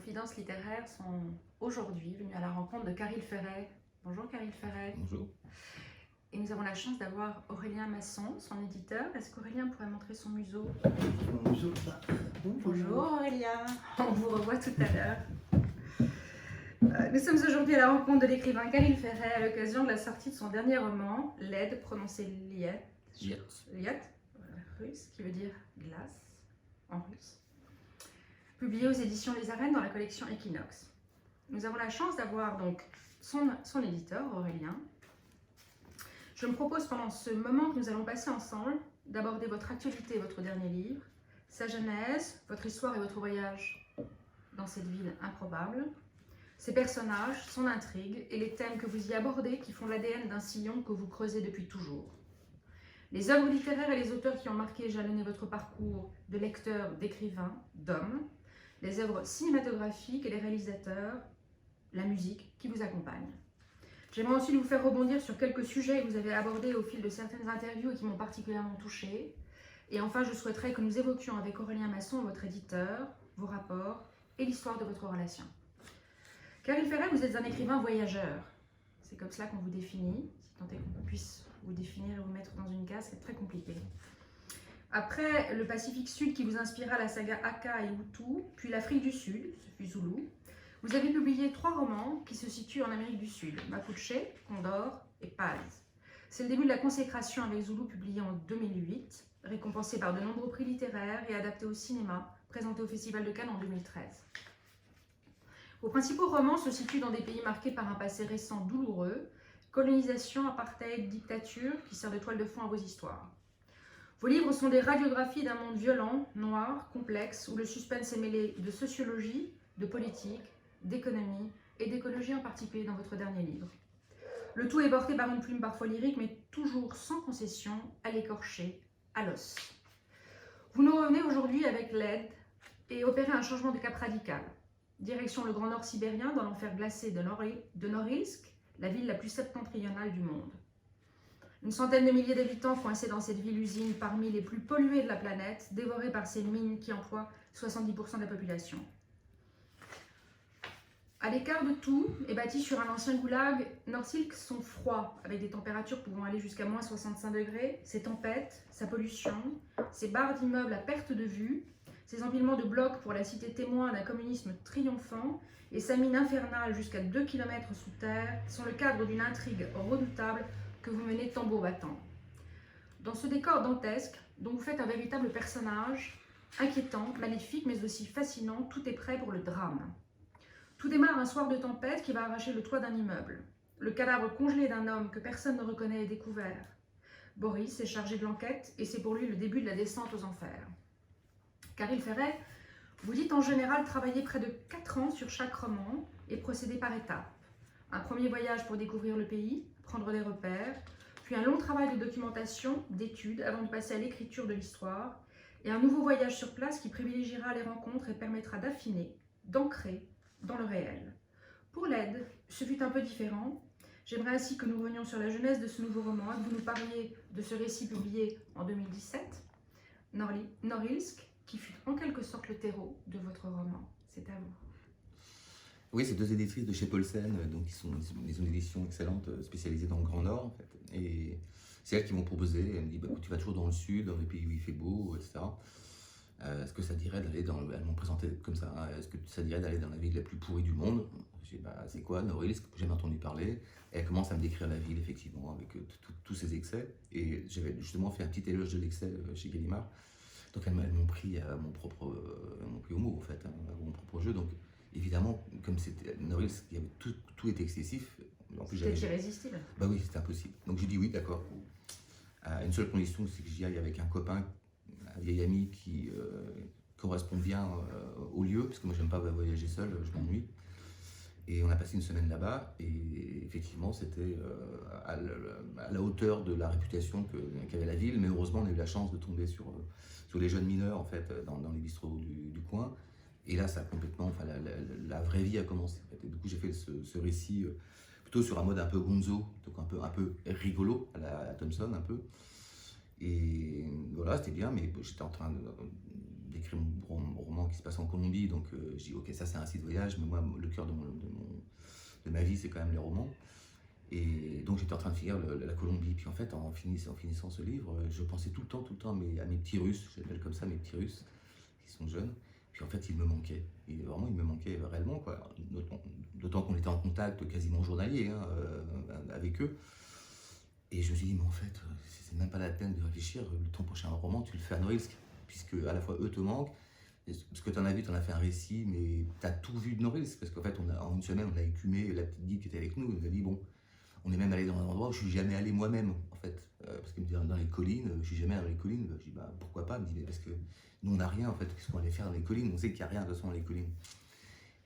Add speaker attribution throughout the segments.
Speaker 1: Confidences littéraires sont aujourd'hui venues à la rencontre de Caril Ferret. Bonjour Caril Ferret.
Speaker 2: Bonjour.
Speaker 1: Et nous avons la chance d'avoir Aurélien Masson, son éditeur. Est-ce qu'Aurélien pourrait montrer son museau?
Speaker 2: Bonjour.
Speaker 1: Bonjour Aurélien, on vous revoit tout à l'heure. Nous sommes aujourd'hui à la rencontre de l'écrivain Caril Ferret à l'occasion de la sortie de son dernier roman, Led, prononcé Liet, russe, qui veut dire glace en russe, publié aux éditions Les Arènes dans la collection Equinox. Nous avons la chance d'avoir donc son éditeur, Aurélien. Je me propose pendant ce moment que nous allons passer ensemble d'aborder votre actualité et votre dernier livre, sa genèse, votre histoire et votre voyage dans cette ville improbable, ses personnages, son intrigue et les thèmes que vous y abordez qui font l'ADN d'un sillon que vous creusez depuis toujours. Les œuvres littéraires et les auteurs qui ont marqué et jalonné votre parcours de lecteur, d'écrivain, d'homme, les œuvres cinématographiques et les réalisateurs, la musique qui vous accompagne. J'aimerais aussi vous faire rebondir sur quelques sujets que vous avez abordés au fil de certaines interviews et qui m'ont particulièrement touchée. Et enfin, je souhaiterais que nous évoquions avec Aurélien Masson, votre éditeur, vos rapports et l'histoire de votre relation. Caril Ferret, vous êtes un écrivain voyageur. C'est comme cela qu'on vous définit, si tant est qu'on puisse vous définir et vous mettre dans une case, c'est très compliqué. Après le Pacifique Sud qui vous inspira la saga Aka et Hutu, puis l'Afrique du Sud, ce fut Zoulou, vous avez publié 3 romans qui se situent en Amérique du Sud, Mapuche, Condor et Paz. C'est le début de la consécration avec Zoulou, publié en 2008, récompensé par de nombreux prix littéraires et adapté au cinéma, présenté au Festival de Cannes en 2013. Vos principaux romans se situent dans des pays marqués par un passé récent douloureux, colonisation, apartheid, dictature, qui sert de toile de fond à vos histoires. Vos livres sont des radiographies d'un monde violent, noir, complexe, où le suspense est mêlé de sociologie, de politique, d'économie et d'écologie en particulier dans votre dernier livre. Le tout est porté par une plume parfois lyrique, mais toujours sans concession, à l'écorché, à l'os. Vous nous revenez aujourd'hui avec l'aide et opérez un changement de cap radical. Direction le Grand Nord sibérien, dans l'enfer glacé de Norilsk, la ville la plus septentrionale du monde. Une centaine de milliers d'habitants coincés dans cette ville-usine parmi les plus polluées de la planète, dévorée par ces mines qui emploient 70% de la population. À l'écart de tout, et bâti sur un ancien goulag, Norilsk sont froids, avec des températures pouvant aller jusqu'à moins 65 degrés, ses tempêtes, sa pollution, ses barres d'immeubles à perte de vue, ses empilements de blocs pour la cité témoin d'un communisme triomphant, et sa mine infernale jusqu'à 2 km sous terre, sont le cadre d'une intrigue redoutable que vous menez tambour battant. Dans ce décor dantesque, dont vous faites un véritable personnage, inquiétant, maléfique, mais aussi fascinant, tout est prêt pour le drame. Tout démarre un soir de tempête qui va arracher le toit d'un immeuble. Le cadavre congelé d'un homme que personne ne reconnaît est découvert. Boris est chargé de l'enquête et c'est pour lui le début de la descente aux enfers. Caril Ferret, vous dites en général travailler près de 4 ans sur chaque roman et procéder par étapes. Un premier voyage pour découvrir le pays, prendre des repères, puis un long travail de documentation, d'études avant de passer à l'écriture de l'histoire, et un nouveau voyage sur place qui privilégiera les rencontres et permettra d'affiner, d'ancrer dans le réel. Pour l'aide, ce fut un peu différent. J'aimerais ainsi que nous revenions sur la genèse de ce nouveau roman, que vous nous parliez de ce récit publié en 2017, Norilsk, qui fut en quelque sorte le terreau de votre roman. C'est à vous.
Speaker 2: Oui, c'est 2 éditrices de chez Paulsen, donc ils ont une édition excellente, spécialisée dans le Grand Nord, en fait. Et c'est elles qui m'ont proposé. Elles me disent, bah, écoute, tu vas toujours dans le sud, dans les pays où il fait beau, etc. Est-ce que ça dirait d'aller dans... Elles m'ont présenté comme ça, hein, est-ce que ça dirait d'aller dans la ville la plus pourrie du monde? J'ai dit, bah, c'est quoi, Norilsk? J'ai jamais entendu parler. Et elle commence à me décrire la ville, effectivement, avec tous ses excès. Et j'avais justement fait un petit éloge de l'excès chez Gallimard. Donc elles m'ont pris au mot, en fait, hein, à mon propre jeu. Donc évidemment, comme c'était Norilsk, il y avait tout était excessif. En plus,
Speaker 1: c'était irrésistible.
Speaker 2: Bah oui, c'était impossible. Donc j'ai dit oui, d'accord. À une seule condition, c'est que j'y aille avec un copain, un vieil ami qui correspond bien au lieu, parce que moi j'aime pas voyager seul, je m'ennuie. Et on a passé une semaine là-bas, et effectivement c'était à la hauteur de la réputation qu'avait la ville, mais heureusement on a eu la chance de tomber sur les jeunes mineurs en fait, dans les bistrots du coin. Et là, ça a complètement, enfin, la vraie vie a commencé. En fait. Et du coup, j'ai fait ce récit plutôt sur un mode un peu gonzo, donc un peu rigolo, à la Thompson un peu. Et voilà, c'était bien, mais j'étais en train d'écrire mon roman qui se passe en Colombie, donc je dis ok, ça c'est un site voyage, mais moi le cœur de ma vie c'est quand même les romans. Et donc j'étais en train de finir la Colombie, puis en fait en finissant ce livre, je pensais tout le temps à mes petits Russes, j'appelle comme ça mes petits Russes, qui sont jeunes, puis en fait ils me manquaient, et vraiment ils me manquaient réellement, quoi. D'autant qu'on était en contact quasiment journalier hein, avec eux, et je me suis dit mais en fait c'est même pas la peine de réfléchir, ton prochain roman tu le fais à Norilsk, puisque à la fois eux te manquent, parce que tu en as vu, tu en as fait un récit, mais tu as tout vu de Norilsk, parce qu'en fait en une semaine on a écumé la petite guide qui était avec nous, on a dit bon, on est même allé dans un endroit où je suis jamais allé moi-même, en fait. Parce qu'il me dit dans les collines, je suis jamais allé dans les collines. Je dis bah pourquoi pas, il me dit mais parce que nous on n'a rien en fait, qu'est-ce qu'on allait faire dans les collines, on sait qu'il n'y a rien de toute façon dans les collines.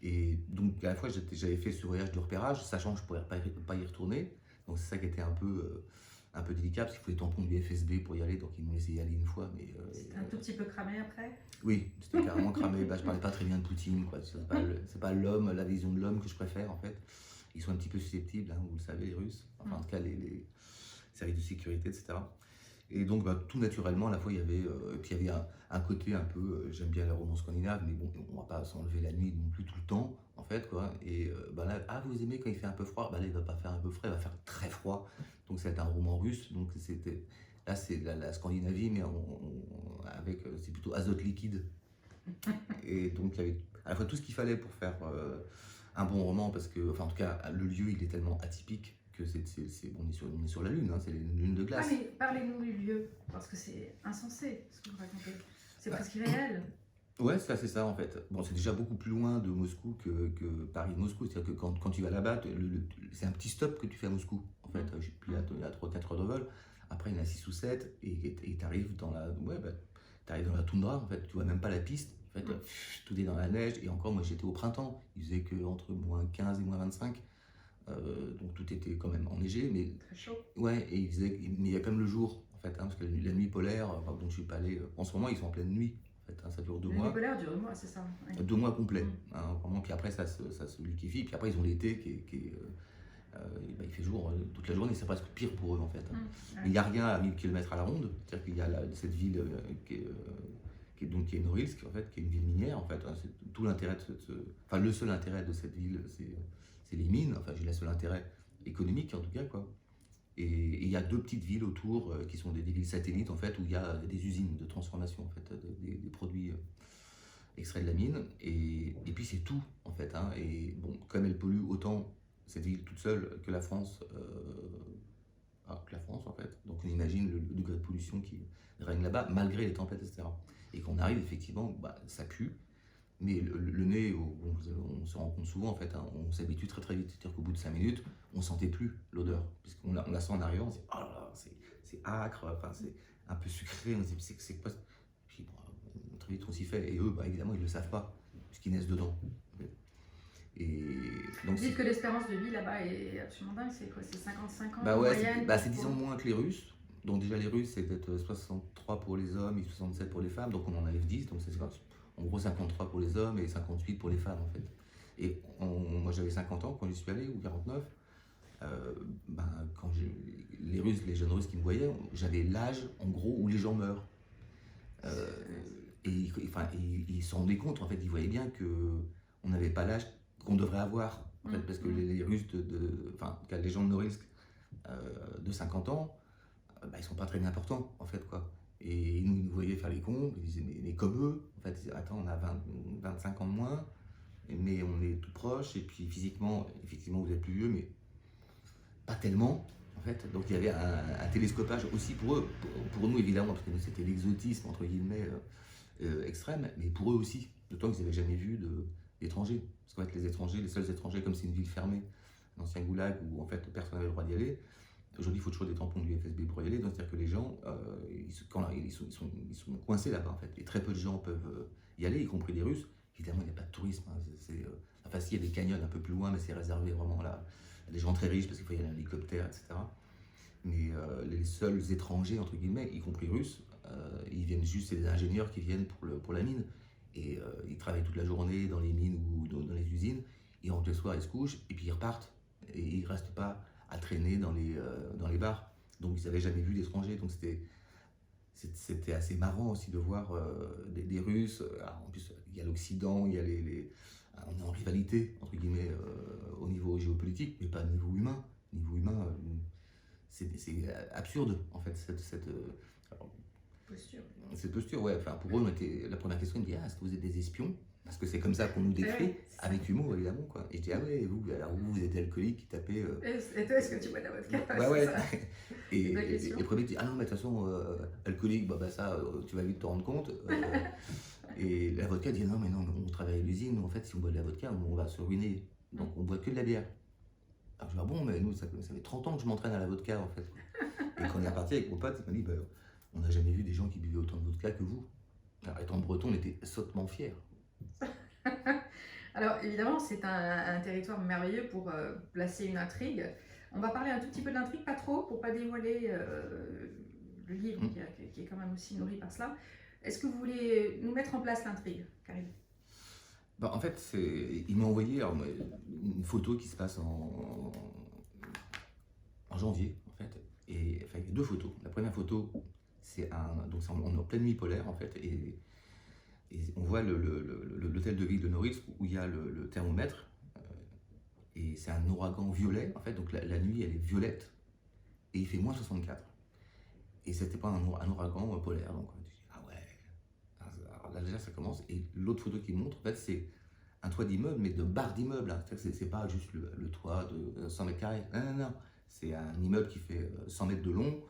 Speaker 2: Et donc à la fois j'avais fait ce voyage de repérage, sachant que je ne pourrais pas y retourner. Donc c'est ça qui était un peu délicat, parce qu'il faut les tampons du FSB pour y aller, donc ils m'ont laissé y aller une fois. Mais
Speaker 1: c'était un tout petit peu cramé après?
Speaker 2: Oui, c'était carrément cramé. Bah, je parlais pas très bien de Poutine, quoi. C'est pas l'homme, la vision de l'homme que je préfère en fait. Ils sont un petit peu susceptibles, hein, vous le savez, les Russes, enfin en tout cas les services de sécurité, etc. Et donc bah, tout naturellement, à la fois il y avait, puis il y avait un côté un peu, j'aime bien les romans scandinaves, mais bon, on va pas s'enlever la nuit non plus tout le temps, en fait, quoi. Et bah là, ah vous aimez quand il fait un peu froid, bah là il va pas faire un peu frais, il va faire très froid. Donc c'est un roman russe, donc c'était, là c'est la Scandinavie, mais avec, c'est plutôt azote liquide. Et donc il y avait à la fois tout ce qu'il fallait pour faire un bon roman, parce que, enfin en tout cas, le lieu il est tellement atypique que bon, on est sur la Lune, hein, c'est une lune de glace.
Speaker 1: Ah mais parlez-nous du lieu, parce que c'est insensé ce que vous racontez. C'est presque irréel.
Speaker 2: Ouais, c'est ça en fait. Bon, c'est déjà beaucoup plus loin de Moscou que Paris-Moscou. C'est-à-dire que quand tu vas là-bas, c'est un petit stop que tu fais à Moscou. En fait, puis il y a 3-4 heures de vol. Après, il y en a 6 ou 7 et tu arrives dans la, ouais, bah, t'arrives dans la toundra. En fait, tu vois même pas la piste. En fait, tout est dans la neige. Et encore, moi j'étais au printemps. Il faisait que entre moins 15 et moins 25. Donc tout était quand même enneigé. Mais,
Speaker 1: très chaud.
Speaker 2: Ouais, mais il y a quand même le jour. En fait, hein, parce que la nuit polaire, dont je suis pas allé. En ce moment, ils sont en pleine nuit. En fait, hein, ça dure 2 mois.
Speaker 1: La nuit polaire dure 2 mois, c'est ça. Oui.
Speaker 2: 2 mois complets, hein, vraiment. Puis après, ça se liquéfie. Puis après, ils ont l'été bah, il fait jour toute la journée. C'est presque pire pour eux, en fait. Hein. Mais il n'y a rien à 1000 km à la ronde. C'est-à-dire qu'il y a cette ville qui est Norilsk, en fait, qui est une ville minière. En fait, hein. C'est tout l'intérêt enfin, le seul intérêt de cette ville, c'est les mines. Enfin, j'ai le seul intérêt économique, en tout cas, quoi. Et il y a 2 petites villes autour qui sont des villes satellites, en fait, où il y a des usines de transformation, en fait, des produits extraits de la mine. Et puis c'est tout, en fait. Hein. Et bon, comme elle pollue autant cette ville toute seule que la France, en fait. Donc on imagine le degré de pollution qui règne là-bas, malgré les tempêtes, etc. Et quand on arrive, effectivement, bah, ça pue. Mais le nez, on se rend compte souvent, en fait, hein, on s'habitue très très vite. C'est-à-dire qu'au bout de 5 minutes, on ne sentait plus l'odeur. Puisqu'on la sent en arrivant, on se dit, oh là là, c'est âcre, enfin, c'est un peu sucré, on se dit, c'est quoi? Puis bon, très vite on s'y fait. Et eux, bah, évidemment, ils ne le savent pas, puisqu'ils naissent dedans. Et donc,
Speaker 1: vous dites que l'espérance de vie là-bas est absolument dingue, c'est quoi? C'est 55 ans
Speaker 2: bah ouais,
Speaker 1: moyenne?
Speaker 2: c'est 10 ans moins que les Russes. Donc déjà les Russes, c'est peut-être 63 pour les hommes et 67 pour les femmes, donc on en enlève 10, donc c'est en gros 53 pour les hommes et 58 pour les femmes en fait. Et moi j'avais 50 ans quand j'y suis allé, ou 49. Ben, les Russes, les jeunes Russes qui me voyaient, j'avais l'âge en gros où les gens meurent. Et enfin, ils se rendaient compte, en fait, ils voyaient bien qu'on n'avait pas l'âge qu'on devrait avoir. En fait, parce que les Russes, enfin, les gens de Norilsk de 50 ans, bah, ils sont pas très bien importants, en fait, quoi. Et ils nous voyaient faire les cons, ils disaient, mais comme eux, en fait, ils disaient, attends, on a 25 ans de moins, mais on est tout proche, et puis physiquement, effectivement, vous êtes plus vieux, mais pas tellement, en fait. Donc il y avait un télescopage aussi pour eux, pour nous évidemment, parce que nous c'était l'exotisme, entre guillemets, extrême, mais pour eux aussi, d'autant qu'ils n'avaient jamais vu d'étrangers. Parce qu'en fait, les étrangers, les seuls étrangers, comme c'est une ville fermée, un ancien goulag où en fait personne n'avait le droit d'y aller. Aujourd'hui, il faut toujours des tampons du FSB pour y aller, donc c'est-à-dire que les gens, ils sont coincés là-bas en fait. Et très peu de gens peuvent y aller, y compris les Russes. Évidemment, il n'y a pas de tourisme. Hein. Enfin, s'il y a des canyons un peu plus loin, mais c'est réservé vraiment à des gens très riches parce qu'il faut y aller en hélicoptère, etc. Mais les seuls étrangers, entre guillemets, y compris russes, ils viennent juste, c'est des ingénieurs qui viennent pour la mine. Et ils travaillent toute la journée dans les mines ou dans les usines. Ils rentrent le soir, ils se couchent, et puis ils repartent. Et ils ne restent pas à traîner dans les bars. Donc ils n'avaient jamais vu d'étrangers. Donc c'était c'était assez marrant aussi de voir des Russes. Alors, en plus, il y a l'Occident, il y a on est en rivalité, entre guillemets, au niveau géopolitique, mais pas au niveau humain. Au niveau humain, c'est absurde, en fait, alors,
Speaker 1: Posture.
Speaker 2: cette posture. Ouais. Enfin, pour eux, la première question, ils me disent est-ce que vous êtes des espions? Parce que c'est comme ça qu'on nous décrit,
Speaker 1: Ouais, c'est ça.
Speaker 2: avec humour, évidemment. Quoi. Et je dis ah ouais, vous êtes alcoolique qui tapez.
Speaker 1: Et toi, est-ce que tu bois de la vodka?
Speaker 2: Bah ouais.
Speaker 1: C'est ça.
Speaker 2: Et
Speaker 1: La question.
Speaker 2: les premiers disent ah non, mais de toute façon, alcoolique, bah ça, tu vas vite te rendre compte. Et la vodka dit non, mais on travaille à l'usine, nous, en fait, si on boit de la vodka, on va se ruiner. Donc on boit que de la bière. Alors je dis ah bon, mais nous, ça fait 30 ans que je m'entraîne à la vodka, en fait. Et quand on est reparti avec mon pote, il m'a dit bah, on n'a jamais vu des gens qui buvaient autant de vodka que vous. Alors étant breton, on était sottement fiers.
Speaker 1: Alors évidemment, c'est un territoire merveilleux pour placer une intrigue. On va parler un tout petit peu de l'intrigue, pas trop, pour pas dévoiler le livre qui est quand même aussi nourri par cela. Est-ce que vous voulez nous mettre en place l'intrigue, Karim?
Speaker 2: Bah, en fait, il m'a envoyé une photo qui se passe en janvier, en fait. Et enfin, il y a deux photos. La première photo, donc on est en pleine nuit polaire, en fait, et on voit l'hôtel de ville de Norilsk où il y a le thermomètre, et c'est un ouragan violet, en fait, donc la nuit, elle est violette, et il fait moins 64. Et c'était pas un ouragan polaire, donc tu dis, ah ouais, alors là déjà ça commence. Et l'autre photo qui montre, en fait, c'est un toit d'immeuble, mais de barre d'immeuble, hein. C'est pas juste le toit de 100 mètres carrés, non, c'est un immeuble qui fait 100 mètres de long,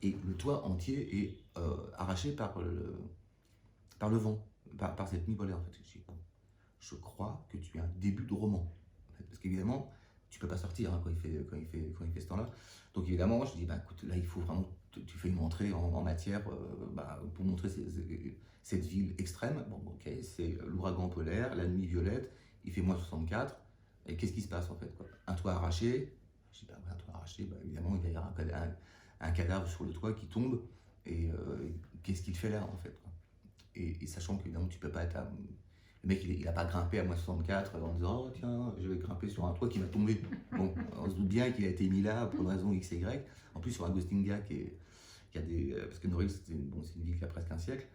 Speaker 2: et le toit entier est arraché par le vent, par cette nuit polaire, en fait. Je dis, bon, je crois que tu as un début de roman, en fait, parce qu'évidemment, tu peux pas sortir, hein, quand il fait ce temps-là. Donc évidemment, je dis, bah, écoute, là, il faut vraiment, tu fais une entrée en matière pour montrer cette ville extrême. Bon, ok, c'est l'ouragan polaire, la nuit violette, il fait moins 64, et qu'est-ce qui se passe en fait, quoi? Un toit arraché, je dis, bah, ouais, un toit arraché, bah, évidemment, il va y avoir un cadavre sur le toit qui tombe, et qu'est-ce qu'il fait là, en fait, quoi? Et sachant qu'évidemment, tu peux pas être le mec, il a pas grimpé à moins 64 en disant, oh tiens, je vais grimper sur un toit qui va tomber. Bon, on se doute bien qu'il a été mis là pour une raison X et Y. En plus, sur un Gostinga qui a des. Parce que Norilsk, c'est une ville qui a presque un siècle.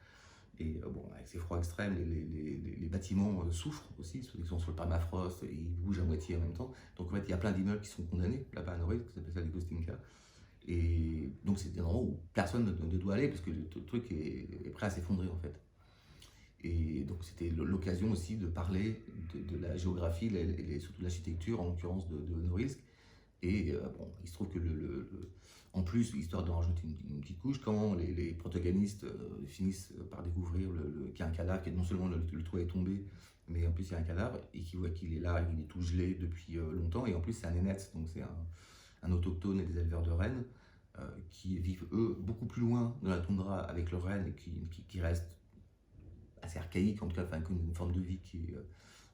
Speaker 2: Et bon, avec ces froids extrêmes, les bâtiments souffrent aussi, ceux qui sont sur le permafrost, et ils bougent à moitié en même temps. Donc en fait, il y a plein d'immeubles qui sont condamnés là-bas à Norilsk, ça s'appelle ça les Gostinga. Et donc c'est des endroits où personne ne doit aller parce que le truc est prêt à s'effondrer en fait. Et donc c'était l'occasion aussi de parler de la géographie et surtout de l'architecture, en l'occurrence de Norilsk. Et bon, il se trouve que en plus, histoire d'en rajouter une petite couche, quand les protagonistes finissent par découvrir qu'il y a un cadavre, que non seulement le toit est tombé, mais en plus il y a un cadavre, et qu'ils voient qu'il est là, il est tout gelé depuis longtemps, et en plus c'est un nénètse, donc c'est un autochtone et des éleveurs de rennes, qui vivent eux beaucoup plus loin de la toundra avec leurs rennes, et qui restent assez archaïque, en tout cas, enfin, une forme de vie qui est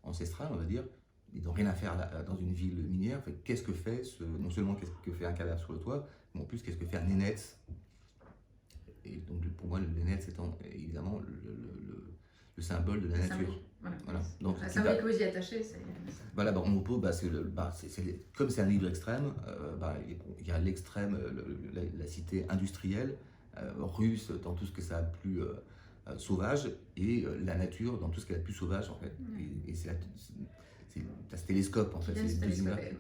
Speaker 2: ancestrale, on va dire. Ils n'ont rien à faire là, dans une ville minière. Enfin, qu'est-ce que fait non seulement qu'est-ce que fait un cadavre sur le toit, mais en plus qu'est-ce que fait un nénètse. Et donc pour moi, le nénètse étant évidemment le symbole de la nature.
Speaker 1: Voilà.
Speaker 2: Donc,
Speaker 1: la symbolique que vous y attachez, c'est.
Speaker 2: Voilà, on oppose, comme c'est un livre extrême, il y a l'extrême, la cité industrielle russe dans tout ce que ça a de plus sauvage, et la nature dans tout ce qu'elle a de plus sauvage en fait. Et c'est ce télescope en fait, c'est les deux images.